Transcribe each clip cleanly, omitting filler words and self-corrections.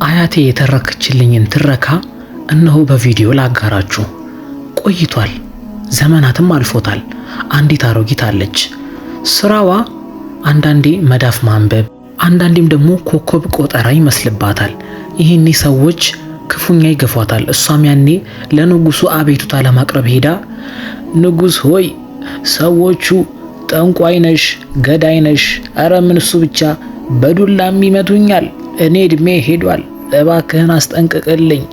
አያቴ የተረከችልኝን ትረካ እነሆ በቪዲዮ ላጋራችሁ። ቆይቷል፣ ዘመናትም አልፎታል። አንዲት አሮጊት አለች። ስራዋ አንዳንዴ መዳፍ ማንበብ፣ አንዳንዴም ደግሞ ኮከብ ቆጠራ ይመስልባታል። ይህኔ ሰዎች ክፉኛ ይገፏታል። እሷም ያኔ ለንጉሱ አቤቱታ ለማቅረብ ሄዳ ንጉስ ሆይ ሰዎቹ ጠንቋይ ነሽ፣ ገዳይ ነሽ፣ ኧረ ምን እሱ ብቻ በዱላም ይመቱኛል፣ እኔ እድሜ ሄዷል፣ እባክህን አስጠንቅቅልኝ፣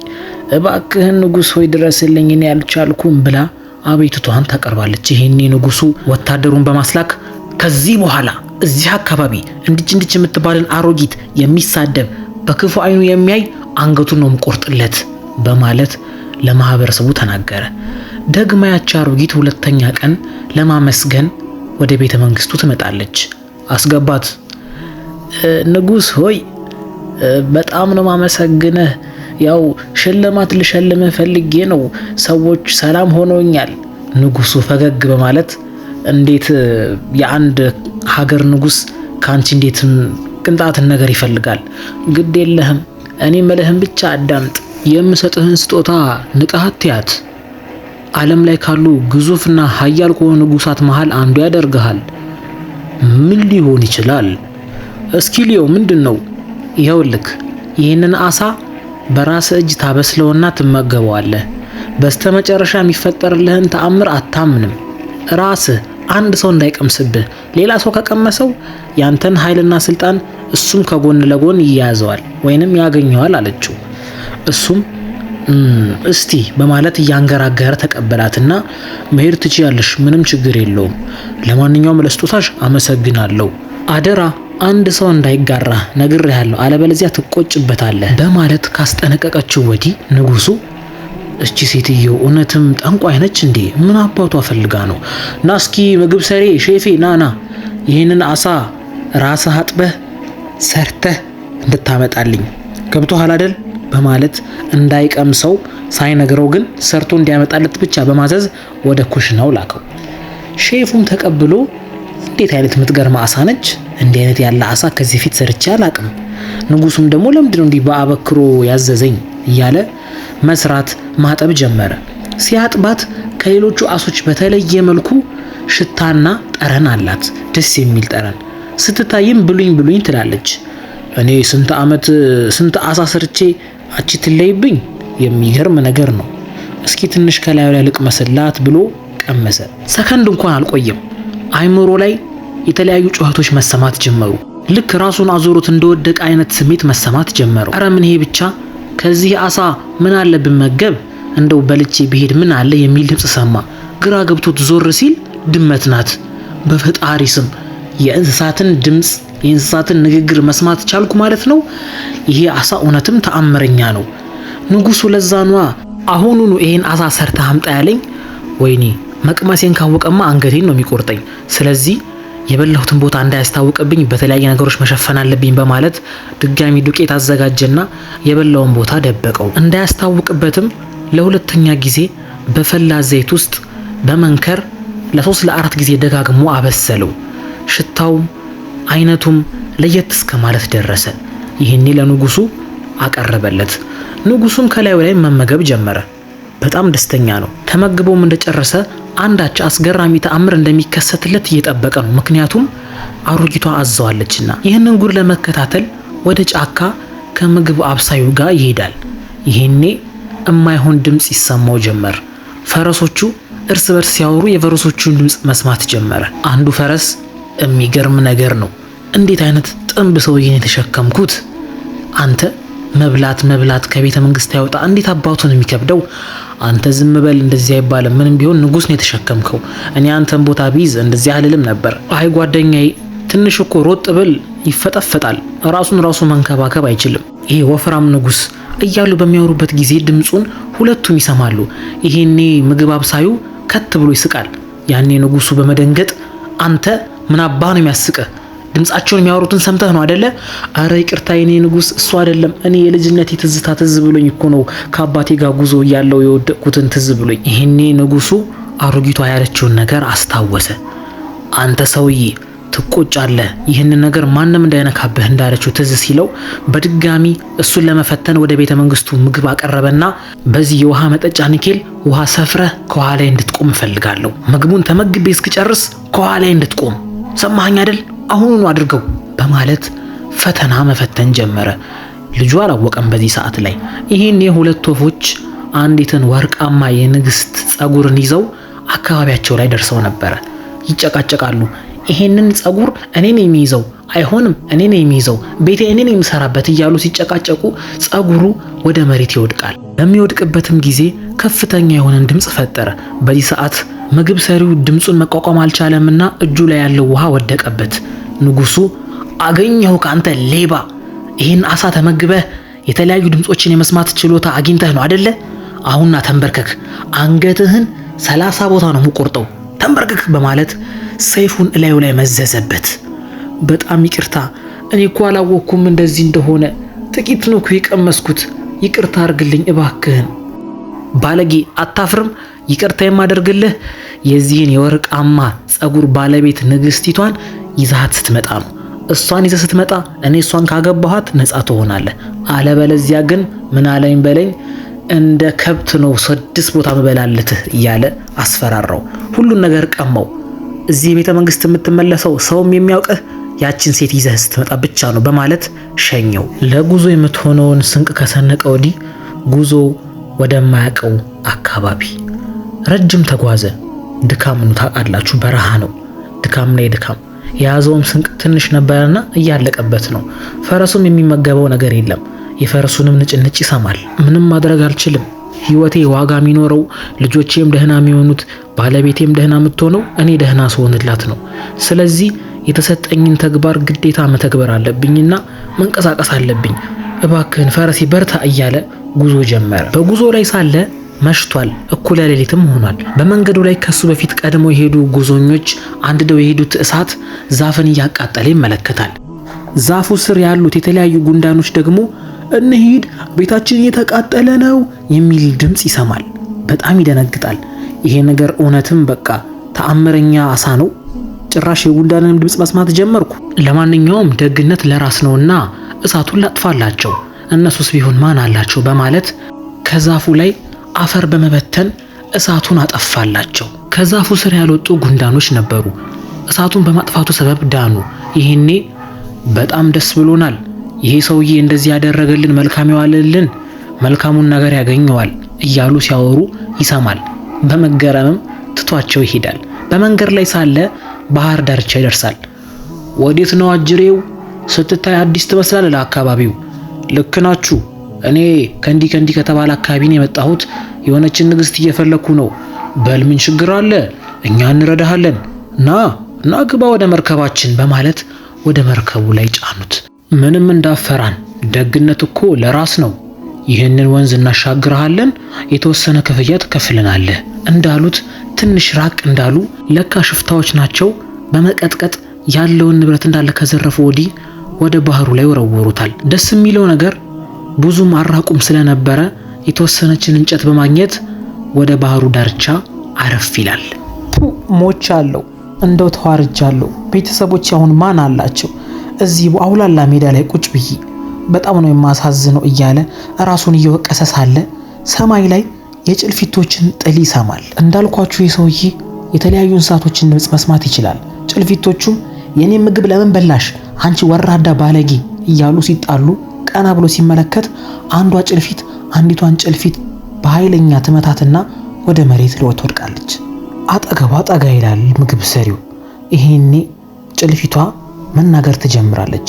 እባክህን ንጉስ ሆይ ድረስልኝ፣ እኔ አልቻልኩም ብላ አቤቱታዋን ታቀርባለች። ይሄኔ ንጉሱ ወታደሩን በማስላክ ከዚህ በኋላ እዚህ አካባቢ እንድች የምትባልን አሮጊት የሚሳደብ በክፉ አይኑ የሚያይ አንገቱን ነው የምቆርጥለት በማለት ለማህበረሰቡ ተናገረ። ደግማ ያቺ አሮጊት ሁለተኛ ቀን ለማመስገን ወደ ቤተ መንግስቱ ትመጣለች። አስገባት። ንጉስ ሆይ በጣም ነው ማመሰግነህ፣ ያው ሽልማት ልሸልምህ ፈልጌ ነው፣ ሰዎች ሰላም ሆነውኛል። ንጉሱ ፈገግ በማለት እንዴት የአንድ ሀገር ንጉስ ካንቺ እንዴት ቅንጣትን ነገር ይፈልጋል? ግድ የለህም፣ እኔ መልህም ብቻ አዳምጥ። የምሰጥህን ስጦታ ንቃት ያት ዓለም ላይ ካሉ ግዙፍና ኃያል ከሆኑ ንጉሳት መሃል አንዱ ያደርግሃል። ምን ሊሆን ይችላል? እስኪ ሊዮ ምንድነው? ይኸውልህ ይህንን አሳ በራስ እጅ ታበስለውና ትመገበዋለህ። በስተመጨረሻ የሚፈጠርልህን ተአምር አታምንም። ራስህ አንድ ሰው እንዳይቀምስብህ፣ ሌላ ሰው ከቀመሰው ያንተን ኃይልና ስልጣን እሱም ከጎን ለጎን ይያዘዋል ወይንም ያገኘዋል አለችው። እሱም እስቲ በማለት እያንገራገረ ተቀበላትና መሄድ ትችያለሽ፣ ምንም ችግር የለውም። ለማንኛውም ለስጦታሽ አመሰግናለሁ። አደራ አንድ ሰው እንዳይጋራ ነግሬሃለሁ፣ አለበለዚያ ትቆጭበታለህ በማለት ካስጠነቀቀችው ወዲህ ንጉሱ እቺ ሴትዮ እውነትም ጠንቋይ ነች እንዴ? ምን አባቷ ፈልጋ ነው? ና እስኪ ምግብ ሰሪ ሼፌ ናና ይህንን አሳ ራስህ አጥበህ ሰርተህ እንድታመጣልኝ ገብቶሃል አይደል? በማለት እንዳይቀምሰው ሳይነግረው ግን ሰርቶ እንዲያመጣለት ብቻ በማዘዝ ወደ ኩሽናው ላከው። ሼፉም ተቀብሎ እንዴት አይነት ምትገርም አሳ ነች፣ እንዲህ አይነት ያለ አሳ ከዚህ ፊት ሰርቼ አላቅም። ንጉሱም ደግሞ ለምንድነው እንዲህ በአበክሮ ያዘዘኝ እያለ መስራት ማጠብ ጀመረ። ሲያጥባት ከሌሎቹ አሶች በተለየ መልኩ ሽታና ጠረን አላት፣ ደስ የሚል ጠረን። ስትታይም ብሉኝ ብሉኝ ትላለች። እኔ ስንት አሳ ሰርቼ አቺ ትለይብኝ? የሚገርም ነገር ነው። እስኪ ትንሽ ከላዩ ላይ ልቅመስላት ብሎ ቀመሰ። ሰከንድ እንኳን አልቆየም። አይምሮ ላይ የተለያዩ ጩኸቶች መሰማት ጀመሩ። ልክ ራሱን አዞሮት እንደወደቀ አይነት ስሜት መሰማት ጀመሩ። አረ ምን ይሄ ብቻ፣ ከዚህ አሳ ምን አለ ብመገብ፣ እንደው በልቼ ብሄድ ምን አለ የሚል ድምጽ ሰማ። ግራ ገብቶት ዞር ሲል ድመት ናት። በፈጣሪ ስም የእንስሳትን ድምጽ የእንስሳትን ንግግር መስማት ቻልኩ ማለት ነው። ይሄ አሳ እውነትም ተአምረኛ ነው። ንጉሱ ለዛኗ አሁኑኑ ይሄን አሳ ሰርታ አምጣ ያለኝ፣ ወይኔ መቅመሴን ካወቀማ አንገቴን ነው የሚቆርጠኝ። ስለዚህ የበላሁትን ቦታ እንዳያስታውቅብኝ በተለያየ ነገሮች መሸፈን አለብኝ በማለት ድጋሚ ዱቄት አዘጋጀና የበላውን ቦታ ደበቀው። እንዳያስታውቅበትም ለሁለተኛ ጊዜ በፈላ ዘይት ውስጥ በመንከር ለ3 ለ4 ጊዜ ደጋግሞ አበሰለው። ሽታውም አይነቱም ለየት እስከ ማለት ደረሰ። ይህኔ ለንጉሱ አቀረበለት። ንጉሱም ከላዩ ላይ መመገብ ጀመረ። በጣም ደስተኛ ነው። ተመግቦም እንደጨረሰ አንዳች አስገራሚ ተአምር እንደሚከሰትለት እየጠበቀ ነው። ምክንያቱም አሮጊቷ አዘዋለችና። ይህንን ጉድ ለመከታተል ወደ ጫካ ከምግብ አብሳዩ ጋር ይሄዳል። ይሄኔ እማይሆን ድምጽ ይሰማው ጀመር። ፈረሶቹ እርስ በርስ ሲያወሩ የፈረሶቹን ድምጽ መስማት ጀመረ። አንዱ ፈረስ የሚገርም ነገር ነው፣ እንዴት አይነት ጥንብ ሰውዬን የተሸከምኩት፣ አንተ መብላት ከቤተ መንግስት ያወጣ፣ እንዴት አባቱን የሚከብደው፣ አንተ ዝም በል እንደዚህ አይባልም፣ ምንም ቢሆን ንጉስ ነው የተሸከምከው፣ እኔ አንተን ቦታ ቢይዝ እንደዚህ አልልም ነበር። አይ ጓደኛዬ ትንሽ እኮ ሮጥ ብል ይፈጠፈጣል፣ ራሱ መንከባከብ አይችልም ይሄ ወፍራም ንጉስ እያሉ በሚያወሩበት ጊዜ ድምጹን ሁለቱም ይሰማሉ። ይሄኔ ምግብ አብሳዩ ከት ብሎ ይስቃል። ያኔ ንጉሱ በመደንገጥ አንተ ምን አባ ነው የሚያስቅህ? ድምጻቸውን የሚያወሩትን ሰምተህ ነው አይደለ? አረ ይቅርታ የኔ ንጉስ፣ እሱ አይደለም፣ እኔ የልጅነቴ ትዝታ ትዝ ብሎኝ እኮ ነው ከአባቴ ጋር ጉዞ ያለው የወደቅኩትን ትዝ ብሎኝ። ይሄኔ ንጉሱ አሮጊቷ ያለችውን ነገር አስታወሰ። አንተ ሰውዬ ትቆጫለህ፣ ይህንን ነገር ማንም እንዳይነካብህ እንዳለችው ትዝ ሲለው በድጋሚ እሱን ለመፈተን ወደ ቤተ መንግስቱ ምግብ አቀረበና በዚህ የውሃ መጠጫ ኒኬል ውሃ ሰፍረህ ከኋላዬ እንድትቆም እፈልጋለሁ። ምግቡን ተመግቤ እስክጨርስ ከኋላዬ እንድትቆም ሰማኸኝ አይደል? አሁኑኑ አድርገው በማለት ፈተና መፈተን ጀመረ። ልጁ አላወቀም በዚህ ሰዓት ላይ ይህን የሁለት ወፎች አንዲትን ወርቃማ የንግስት ጸጉርን ይዘው አካባቢያቸው ላይ ደርሰው ነበረ። ይጨቃጨቃሉ። ይሄንን ጸጉር እኔ ነኝ የሚይዘው፣ አይሆንም እኔ ነኝ የሚይዘው፣ ቤቴ እኔ ነኝ የምሰራበት እያሉ ሲጨቃጨቁ ጸጉሩ ወደ መሬት ይወድቃል። በሚወድቅበትም ጊዜ ከፍተኛ የሆነን ድምጽ ፈጠረ። በዚህ ሰዓት ምግብ ሰሪው ድምጹን መቋቋም አልቻለምና እጁ ላይ ያለው ውሃ ወደቀበት። ንጉሱ አገኘሁ ካንተ ሌባ፣ ይህን አሳ ተመግበህ የተለያዩ ድምጾችን የመስማት ችሎታ አግኝተህ ነው አይደለ? አሁንና ተንበርከክ፣ አንገትህን 30 ቦታ ነው የምቆርጠው፣ ተንበርከክ በማለት ሰይፉን እላዩ ላይ መዘዘበት። በጣም ይቅርታ፣ እኔ እኮ አላወቅኩም እንደዚህ እንደሆነ፣ ጥቂት ነው እኮ የቀመስኩት፣ ይቅርታ አድርግልኝ እባክህን። ባለጌ አታፍርም? ይቅርታ የማደርግልህ የዚህን የወርቃማ ጸጉር ባለቤት ንግስቲቷን ይዛት ስትመጣ ነው። እሷን ይዘህ ስትመጣ እኔ እሷን ካገባኋት ነፃ ትሆናለህ። አለበለዚያ ግን ምን አለኝ በለኝ፣ እንደ ከብት ነው 6 ቦታ መበላለትህ እያለ አስፈራራው። ሁሉን ነገር ቀማው። እዚህ ቤተ መንግስት የምትመለሰው ሰውም የሚያውቅህ ያችን ሴት ይዘህ ስትመጣ ብቻ ነው በማለት ሸኘው። ለጉዞ የምትሆነውን ስንቅ ከሰነቀ ወዲህ ጉዞ ወደማያውቀው አካባቢ ረጅም ተጓዘ። ድካም ነው ታውቃላችሁ፣ በረሃ ነው። ድካም ላይ ድካም። የያዘውም ስንቅ ትንሽ ነበርና እያለቀበት ነው። ፈረሱም የሚመገበው ነገር የለም። የፈረሱንም ንጭንጭ ይሰማል። ምንም ማድረግ አልችልም። ህይወቴ ዋጋ የሚኖረው ልጆቼም ደህና የሚሆኑት ባለቤቴም ደህና የምትሆነው እኔ ደህና ስሆንላት ነው። ስለዚህ የተሰጠኝን ተግባር ግዴታ መተግበር አለብኝና መንቀሳቀስ አለብኝ። እባክህን ፈረሴ በርታ እያለ ጉዞ ጀመረ። በጉዞ ላይ ሳለ መሽቷል። እኩለ ሌሊትም ሆኗል። በመንገዱ ላይ ከሱ በፊት ቀድሞ የሄዱ ጉዞኞች አንድደው የሄዱት እሳት ዛፍን እያቃጠለ ይመለከታል። ዛፉ ስር ያሉት የተለያዩ ጉንዳኖች ደግሞ እንሂድ፣ ቤታችን እየተቃጠለ ነው የሚል ድምጽ ይሰማል። በጣም ይደነግጣል። ይሄ ነገር እውነትም በቃ ተአምረኛ አሳ ነው። ጭራሽ የጉንዳንንም ድምጽ መስማት ጀመርኩ። ለማንኛውም ደግነት ለራስ ነውና እሳቱን ላጥፋላቸው፣ እነሱስ ቢሆን ማን አላቸው በማለት ከዛፉ ላይ አፈር በመበተን እሳቱን አጠፋላቸው። ከዛፉ ስር ያልወጡ ጉንዳኖች ነበሩ። እሳቱን በማጥፋቱ ሰበብ ዳኑ። ይሄኔ በጣም ደስ ብሎናል፣ ይሄ ሰውዬ እንደዚህ ያደረገልን መልካም ያዋለልን መልካሙን ነገር ያገኘዋል እያሉ ሲያወሩ ይሰማል። በመገረምም ትቷቸው ይሄዳል። በመንገድ ላይ ሳለ ባህር ዳርቻ ይደርሳል። ወዴት ነው አጅሬው? ስትታይ አዲስ ትመስላለህ ለአካባቢው። ልክ ናችሁ፣ እኔ ከንዲ ከተባለ አካባቢ ነው የመጣሁት። የሆነችን ንግስት እየፈለኩ ነው። በል ምን ችግር አለ? እኛ እንረዳሃለን። ና ግባ ወደ መርከባችን በማለት ወደ መርከቡ ላይ ጫኑት። ምንም እንዳፈራን፣ ደግነት እኮ ለራስ ነው። ይህንን ወንዝ እናሻግርሃለን፣ የተወሰነ ክፍያ ትከፍለናለህ እንዳሉት ትንሽ ራቅ እንዳሉ ለካ ሽፍታዎች ናቸው። በመቀጥቀጥ ያለውን ንብረት እንዳለ ከዘረፉ ወዲህ ወደ ባህሩ ላይ ወረወሩታል። ደስ የሚለው ነገር ብዙም አራቁም ስለነበረ የተወሰነችን እንጨት በማግኘት ወደ ባህሩ ዳርቻ አረፍ ይላል። ሞቻለሁ፣ እንደው ተዋርጃለሁ። ቤተሰቦች አሁን ማን አላቸው? እዚህ አውላላ ሜዳ ላይ ቁጭ ብዬ በጣም ነው የማሳዝነው እያለ ራሱን እየወቀሰ ሳለ ሰማይ ላይ የጭልፊቶችን ጥል ይሰማል። እንዳልኳችሁ የሰውዬ የተለያዩ እንስሳቶችን ድምጽ መስማት ይችላል። ጭልፊቶቹም የኔ ምግብ ለምን በላሽ አንቺ ወራዳ ባለጌ እያሉ ሲጣሉ ቀና ብሎ ሲመለከት አንዷ ጭልፊት አንዲቷን ጭልፊት በኃይለኛ ትመታትና ወደ መሬት ላይ ትወድቃለች። አጠገቧ ጠጋ ይላል ምግብ ሰሪው። ይሄኔ ጭልፊቷ መናገር ትጀምራለች።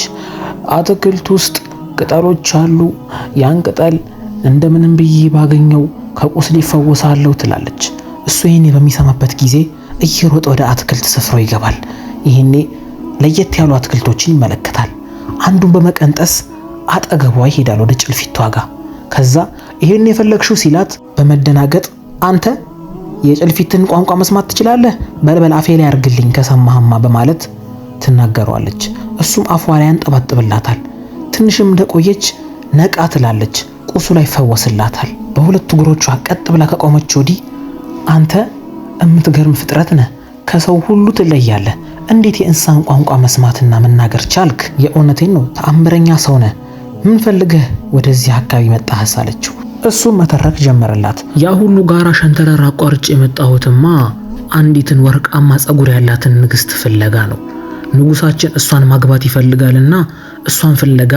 አትክልት ውስጥ ቅጠሎች አሉ፣ ያን ቅጠል እንደምንም ብዬ ባገኘው ከቁስል ይፈወሳለሁ ትላለች። እሱ ይሄኔ በሚሰማበት ጊዜ እየሮጠ ወደ አትክልት ስፍራው ይገባል። ይሄኔ ለየት ያሉ አትክልቶችን ይመለከታል። አንዱን በመቀንጠስ አጠገቧ ይሄዳል ወደ ጭልፊቷ ጋር። ከዛ ይሄን የፈለግሽው ሲላት በመደናገጥ አንተ የጭልፊትን ቋንቋ መስማት ትችላለህ? በልበል አፌ ላይ አርግልኝ ከሰማህማ በማለት ትናገረዋለች። እሱም አፏ ላይ ያንጠባጥብላታል። ትንሽም እንደቆየች ነቃ ትላለች። ቁስሉ ላይ ይፈወስላታል። በሁለት እግሮቿ ቀጥ ብላ ከቆመች ወዲህ አንተ እምትገርም ፍጥረት ነህ፣ ከሰው ሁሉ ትለያለህ፣ እንዴት የእንስሳን ቋንቋ መስማትና መናገር ቻልክ? የእውነቴን ነው፣ ተአምረኛ ሰው ነህ። ምን ፈልገህ ወደዚህ አካባቢ መጣህስ? አለችው። እሱም መተረክ ጀመረላት። ያ ሁሉ ጋራ ሸንተረር አቋርጬ የመጣሁትማ አንዲትን ወርቃማ ጸጉር ያላትን ንግስት ፍለጋ ነው። ንጉሳችን እሷን ማግባት ይፈልጋልና እሷን ፍለጋ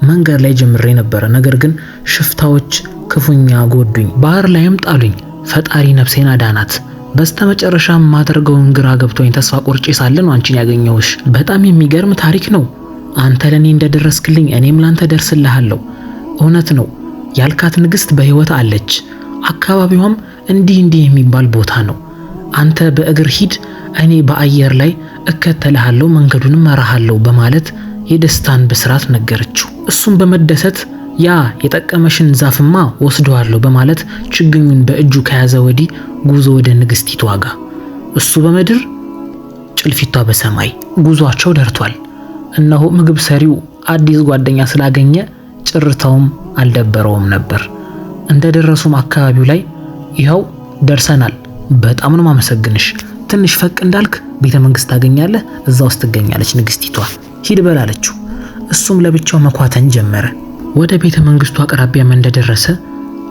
መንገድ ላይ ጀምሬ ነበረ። ነገር ግን ሽፍታዎች ክፉኛ ጎዱኝ፣ ባህር ላይም ጣሉኝ። ፈጣሪ ነፍሴን አዳናት። በስተመጨረሻም ማደርገውን ግራ ገብቶኝ ተስፋ ቆርጬ ሳለ ነው አንቺን ያገኘሁሽ። በጣም የሚገርም ታሪክ ነው። አንተ ለኔ እንደደረስክልኝ እኔም ላንተ ደርስልሃለሁ። እውነት ነው ያልካት ንግስት በህይወት አለች። አካባቢዋም እንዲህ የሚባል ቦታ ነው። አንተ በእግር ሂድ፣ እኔ በአየር ላይ እከተልሃለሁ፣ መንገዱንም መራሃለሁ በማለት የደስታን ብስራት ነገረችው። እሱም በመደሰት ያ የጠቀመሽን ዛፍማ ወስደዋለሁ በማለት ችግኙን በእጁ ከያዘ ወዲህ ጉዞ ወደ ንግስቲቷ ጋር፣ እሱ በምድር ጭልፊቷ በሰማይ ጉዟቸው ደርቷል። እነሆ ምግብ ሰሪው አዲስ ጓደኛ ስላገኘ ጭርታውም አልደበረውም ነበር። እንደደረሱም አካባቢው ላይ ይኸው ደርሰናል፣ በጣም ነው ማመሰግንሽ፣ ትንሽ ፈቅ እንዳልክ ቤተ መንግስት ታገኛለህ፣ እዛ ውስጥ ትገኛለች ንግስቲቷ፣ ሂድ በላለችው። እሱም ለብቻው መኳተን ጀመረ። ወደ ቤተ መንግስቱ አቅራቢያም እንደደረሰ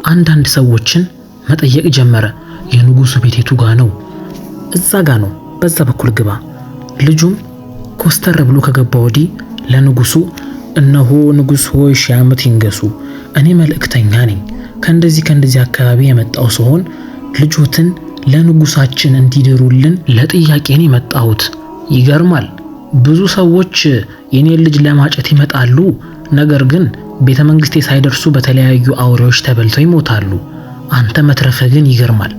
አንዳንድ ሰዎችን መጠየቅ ጀመረ። የንጉሱ ቤት የቱ ጋ ነው? እዛ ጋ ነው፣ በዛ በኩል ግባ። ልጁም ኮስተር ብሎ ከገባ ወዲህ ለንጉሱ እነሆ ንጉስ ሆይ ሺህ ዓመት ይንገሱ፣ እኔ መልእክተኛ ነኝ። ከእንደዚህ አካባቢ የመጣው ሲሆን ልጆትን ለንጉሳችን እንዲድሩልን ለጥያቄን የመጣሁት። ይገርማል፣ ብዙ ሰዎች የኔን ልጅ ለማጨት ይመጣሉ፣ ነገር ግን ቤተ መንግስቴ ሳይደርሱ በተለያዩ አውሬዎች ተበልተው ይሞታሉ። አንተ መትረፍህ ግን ይገርማል።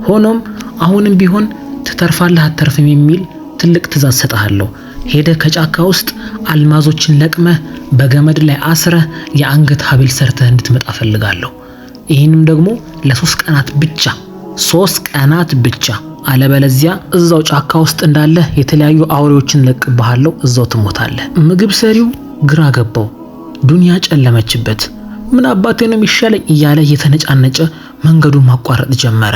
ሆኖም አሁንም ቢሆን ትተርፋለህ አትተርፍም የሚል ትልቅ ትእዛዝ ሰጣለሁ። ሄደህ ከጫካ ውስጥ አልማዞችን ለቅመህ በገመድ ላይ አስረህ የአንገት ሐብል ሰርተህ እንድትመጣ ፈልጋለሁ። ይህንም ደግሞ ለ3 ቀናት ብቻ፣ 3 ቀናት ብቻ። አለበለዚያ እዛው ጫካ ውስጥ እንዳለ የተለያዩ አውሬዎችን ለቅብሃለሁ፣ እዛው ትሞታለህ። ምግብ ሰሪው ግራ ገባው። ዱንያ ጨለመችበት። ምን አባቴ ነው የሚሻለኝ እያለ እየተነጫነጨ መንገዱን ማቋረጥ ጀመረ።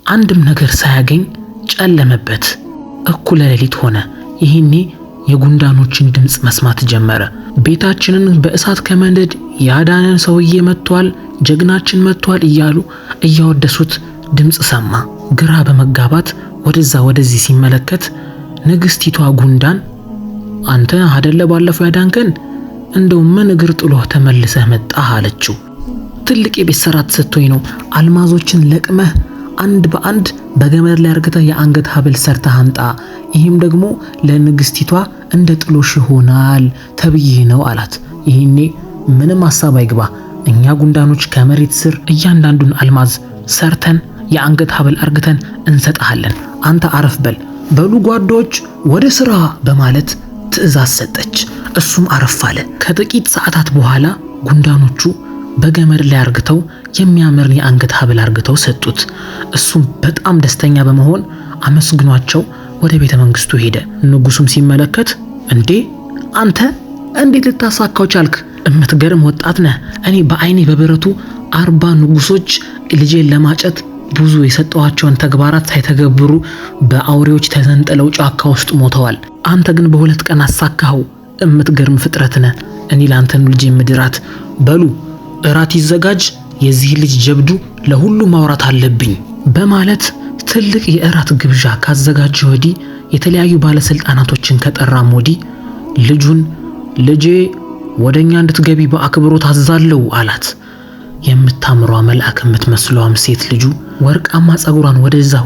አንድም ነገር ሳያገኝ ጨለመበት። እኩለ ሌሊት ሆነ። ይህኔ የጉንዳኖችን ድምጽ መስማት ጀመረ። ቤታችንን በእሳት ከመንደድ ያዳነን ሰውዬ መጥቷል፣ ጀግናችን መጥቷል እያሉ እያወደሱት ድምጽ ሰማ። ግራ በመጋባት ወደዛ ወደዚህ ሲመለከት ንግስቲቷ ጉንዳን አንተ አይደለ ባለፈው ያዳንከን? እንደው ምን እግር ጥሎህ ተመልሰህ መጣህ አለችው። ትልቅ የቤት ስራ ተሰጥቶኝ ነው። አልማዞችን ለቅመህ አንድ በአንድ በገመድ ላይ አርግተህ የአንገት ሐብል ሰርተህ አምጣ። ይህም ደግሞ ለንግስቲቷ እንደ ጥሎሽ ይሆናል ተብዬ ነው አላት። ይህኔ ምንም ሐሳብ አይግባ፣ እኛ ጉንዳኖች ከመሬት ስር እያንዳንዱን አልማዝ ሰርተን የአንገት ሐብል አርግተን እንሰጣለን። አንተ አረፍ በሉ ጓዶች ወደ ስራ በማለት ትዕዛዝ ሰጠች። እሱም አረፍ አለ። ከጥቂት ሰዓታት በኋላ ጉንዳኖቹ በገመድ ላይ አርግተው የሚያምር የአንገት ሐብል አርግተው ሰጡት። እሱም በጣም ደስተኛ በመሆን አመስግኗቸው ወደ ቤተ መንግስቱ ሄደ። ንጉሱም ሲመለከት እንዴ አንተ እንዴት ልታሳካው ቻልክ? እምትገርም ወጣት ነህ። እኔ በአይኔ በብረቱ 40 ንጉሶች ልጄን ለማጨት ብዙ የሰጠዋቸውን ተግባራት ሳይተገብሩ በአውሬዎች ተዘንጥለው ጫካ ውስጥ ሞተዋል። አንተ ግን በ2 ቀን አሳካኸው። እምትገርም ፍጥረት ነህ። እኔ ላንተን ልጅ ምድራት። በሉ እራት ይዘጋጅ፣ የዚህ ልጅ ጀብዱ ለሁሉ ማውራት አለብኝ በማለት ትልቅ የእራት ግብዣ ካዘጋጀ ወዲህ የተለያዩ ባለስልጣናቶችን ከጠራም ወዲህ ልጁን ልጄ ወደኛ እንድትገቢ በአክብሮት አዛለው አላት። የምታምሯ መልአክ የምትመስለውም ሴት ልጁ ወርቃማ ጸጉሯን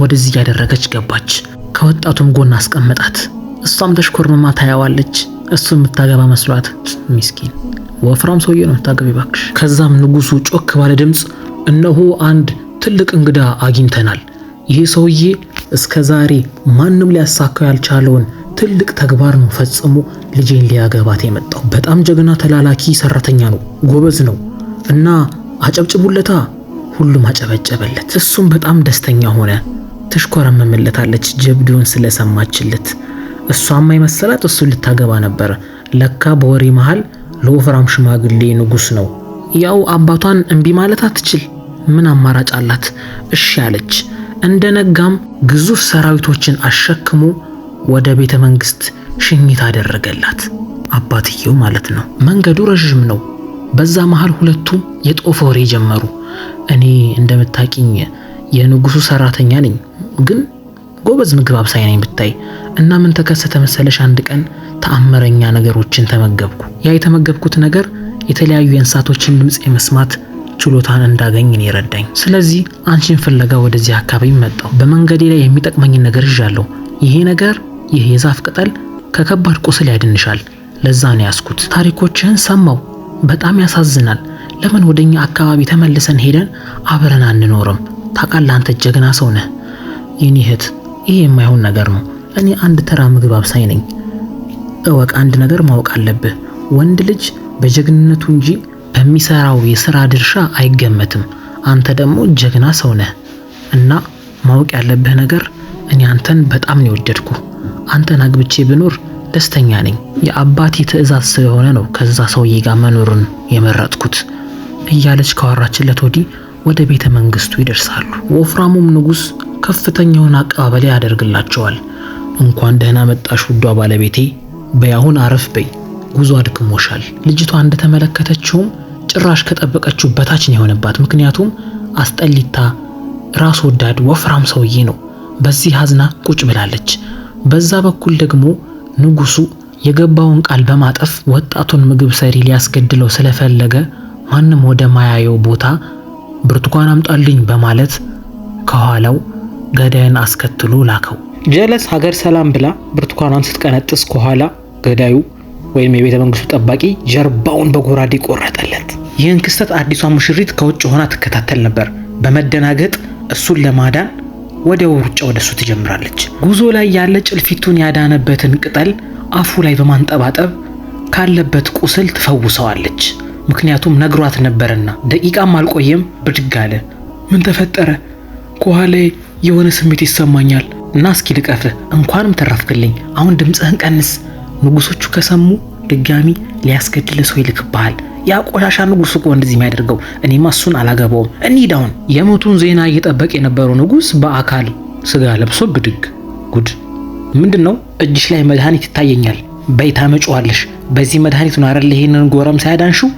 ወደዚህ ያደረገች ገባች። ከወጣቱም ጎን አስቀመጣት። እሷም ተሽኮርመማ ታያዋለች። እሱ የምታገባ መስሏት ምስኪን ወፍራም ሰውዬ ነው የምታገቢ ባክሽ። ከዛም ንጉሱ ጮክ ባለ ድምጽ እነሆ አንድ ትልቅ እንግዳ አግኝተናል። ይህ ሰውዬ እስከዛሬ ማንም ሊያሳካው ያልቻለውን ትልቅ ተግባር ነው ፈጽሞ ልጄን ሊያገባት የመጣው። በጣም ጀግና ተላላኪ ሰራተኛ ነው፣ ጎበዝ ነው እና አጨብጭቡለታ። ሁሉም አጨበጨበለት። እሱም በጣም ደስተኛ ሆነ። ትሽኮረመምለታለች ጀብዱን ስለሰማችለት። እሷም የመሰላት እሱ ልታገባ ነበር። ለካ በወሬ መሃል ለወፍራም ሽማግሌ ንጉስ ነው። ያው አባቷን እምቢ ማለት አትችል፣ ምን አማራጭ አላት? እሺ አለች። እንደነጋም ግዙፍ ሰራዊቶችን አሸክሞ ወደ ቤተ መንግስት ሽኝት አደረገላት። አባትየው ማለት ነው። መንገዱ ረዥም ነው። በዛ መሃል ሁለቱ የጦፈ ወሬ ጀመሩ። እኔ እንደምታቂኝ የንጉሱ ሰራተኛ ነኝ፣ ግን ጎበዝ ምግብ አብሳይ ነኝ ብታይ። እና ምን ተከሰተ መሰለሽ? አንድ ቀን ተአምረኛ ነገሮችን ተመገብኩ። ያ የተመገብኩት ነገር የተለያዩ የእንስሳቶችን ድምጽ የመስማት ችሎታን እንዳገኝ ነው የረዳኝ። ስለዚህ አንቺን ፍለጋ ወደዚህ አካባቢ መጣሁ። በመንገዴ ላይ የሚጠቅመኝን ነገር ይዣለሁ። ይሄ ነገር ይህ የዛፍ ቅጠል ከከባድ ቁስል ያድንሻል። ለዛ ነው ያስኩት። ታሪኮችህን ሰማው። በጣም ያሳዝናል። ለምን ወደኛ አካባቢ ተመልሰን ሄደን አብረን አንኖርም? ታውቃለህ፣ አንተ ጀግና ሰው ነህ። የኔ እህት፣ ይሄ የማይሆን ነገር ነው። እኔ አንድ ተራ ምግብ አብሳይ ነኝ። እወቅ፣ አንድ ነገር ማወቅ አለብህ። ወንድ ልጅ በጀግንነቱ እንጂ በሚሰራው የሥራ ድርሻ አይገመትም። አንተ ደግሞ ጀግና ሰው ነህ እና ማወቅ ያለብህ ነገር እኔ አንተን በጣም ነው የወደድኩ። አንተን አግብቼ ብኖር ደስተኛ ነኝ። የአባቴ ትዕዛዝ ስለሆነ ነው ከዛ ሰውዬ ጋር መኖርን የመረጥኩት እያለች ካወራችለት ወዲህ ወደ ቤተ መንግስቱ ይደርሳሉ። ወፍራሙም ንጉስ ከፍተኛውን አቀባበል ያደርግላቸዋል። እንኳን ደህና መጣሽ ውዷ ባለቤቴ፣ በያሁን አረፍ በይ፣ ጉዞ አድክሞሻል። ልጅቷ እንደተመለከተችውም ጭራሽ ከጠበቀችው በታች ነው የሆነባት። ምክንያቱም አስጠሊታ ራስ ወዳድ ወፍራም ሰውዬ ነው። በዚህ ሀዝና ቁጭ ብላለች። በዛ በኩል ደግሞ ንጉሱ የገባውን ቃል በማጠፍ ወጣቱን ምግብ ሰሪ ሊያስገድለው ስለፈለገ ማንም ወደ ማያየው ቦታ ብርቱካን አምጣልኝ በማለት ከኋላው ገዳይን አስከትሎ ላከው። ጀለስ ሀገር ሰላም ብላ ብርቱካኗን ስትቀነጥስ ከኋላ ገዳዩ ወይም የቤተ መንግስቱ ጠባቂ ጀርባውን በጎራዴ ቆረጠለት። ይህን ክስተት አዲሷ ሙሽሪት ከውጭ ሆና ትከታተል ነበር። በመደናገጥ እሱን ለማዳን ወዲያው ሩጫ ወደሱ ትጀምራለች። ጉዞ ላይ ያለ ጭልፊቱን ያዳነበትን ቅጠል አፉ ላይ በማንጠባጠብ ካለበት ቁስል ትፈውሰዋለች። ምክንያቱም ነግሯት ነበርና። ደቂቃም አልቆየም ብድግ አለ። ምን ተፈጠረ? ከኋላዬ የሆነ ስሜት ይሰማኛል እና እስኪ ልቀፍህ። እንኳንም ተረፍክልኝ። አሁን ድምፅህን ቀንስ። ንጉሶቹ ከሰሙ ድጋሚ ሊያስገድል ሰው ይልክብሃል። ያ ቆሻሻ ንጉስ እኮ እንደዚህ የሚያደርገው። እኔማ እሱን አላገባውም። እንሂድ አሁን። የሞቱን ዜና እየጠበቀ የነበረው ንጉስ በአካል ስጋ ለብሶ ብድግ። ጉድ! ምንድነው? እጅሽ ላይ መድኃኒት ይታየኛል። በይ ታመጪዋለሽ። በዚህ መድኃኒት ነው አይደል ይሄንን ጎረምሳ ያዳንሽው?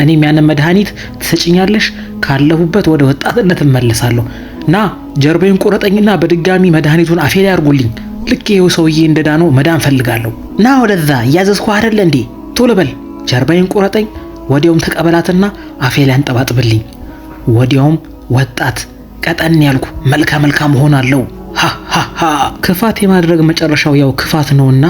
እኔም ያንን መድኃኒት ትሰጪኛለሽ። ካለሁበት ወደ ወጣትነት እመለሳለሁ። ና ጀርባዬን ቁረጠኝና በድጋሚ መድኃኒቱን አፌ ላይ አርጉልኝ። ልክ ይሄው ሰውዬ እንደዳነው መዳን ፈልጋለሁ። ና ወደዛ እያዘዝኩ አይደል እንዴ? ቶሎ በል ጀርባዬን ቁረጠኝ። ወዲያውም ተቀበላትና አፌ ላይ አንጠባጥብልኝ። ወዲያውም ወጣት ቀጠን ያልኩ መልካም ሆናለሁ። ሃ ክፋት የማድረግ መጨረሻው ያው ክፋት ነውና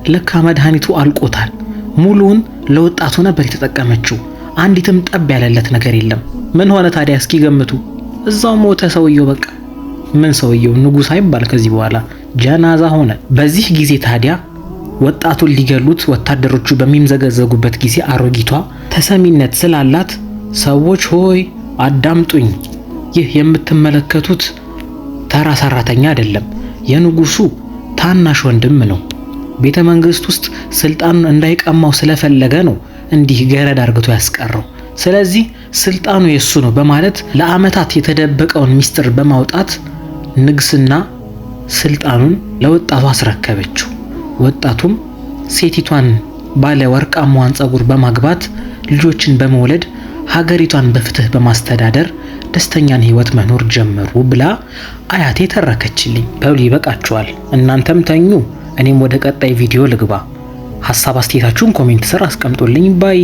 ለካ መድኃኒቱ አልቆታል። ሙሉውን ለወጣቱ ነበር የተጠቀመችው። አንዲትም ጠብ ያለለት ነገር የለም። ምን ሆነ ታዲያ እስኪ ገምቱ? እዛው ሞተ ሰውየው። በቃ ምን ሰውየው ንጉስ አይባል ከዚህ በኋላ ጀናዛ ሆነ። በዚህ ጊዜ ታዲያ ወጣቱን ሊገሉት ወታደሮቹ በሚምዘገዘጉበት ጊዜ አሮጊቷ ተሰሚነት ስላላት ሰዎች ሆይ አዳምጡኝ፣ ይህ የምትመለከቱት ተራ ሰራተኛ አይደለም፣ የንጉሱ ታናሽ ወንድም ነው። ቤተ መንግስት ውስጥ ስልጣኑን እንዳይቀማው ስለፈለገ ነው እንዲህ ገረድ አርግቶ ያስቀረው። ስለዚህ ስልጣኑ የሱ ነው በማለት ለአመታት የተደበቀውን ሚስጥር በማውጣት ንግስና ስልጣኑን ለወጣቱ አስረከበችው። ወጣቱም ሴቲቷን ባለ ወርቃማዋን ጸጉር በማግባት ልጆችን በመውለድ ሀገሪቷን በፍትህ በማስተዳደር ደስተኛን ህይወት መኖር ጀመሩ ብላ አያቴ ተረከችልኝ። በሉ ይበቃችኋል፣ እናንተም ተኙ። እኔም ወደ ቀጣይ ቪዲዮ ልግባ። ሐሳብ አስተያየታችሁን ኮሜንት ስር አስቀምጡልኝ። ባይ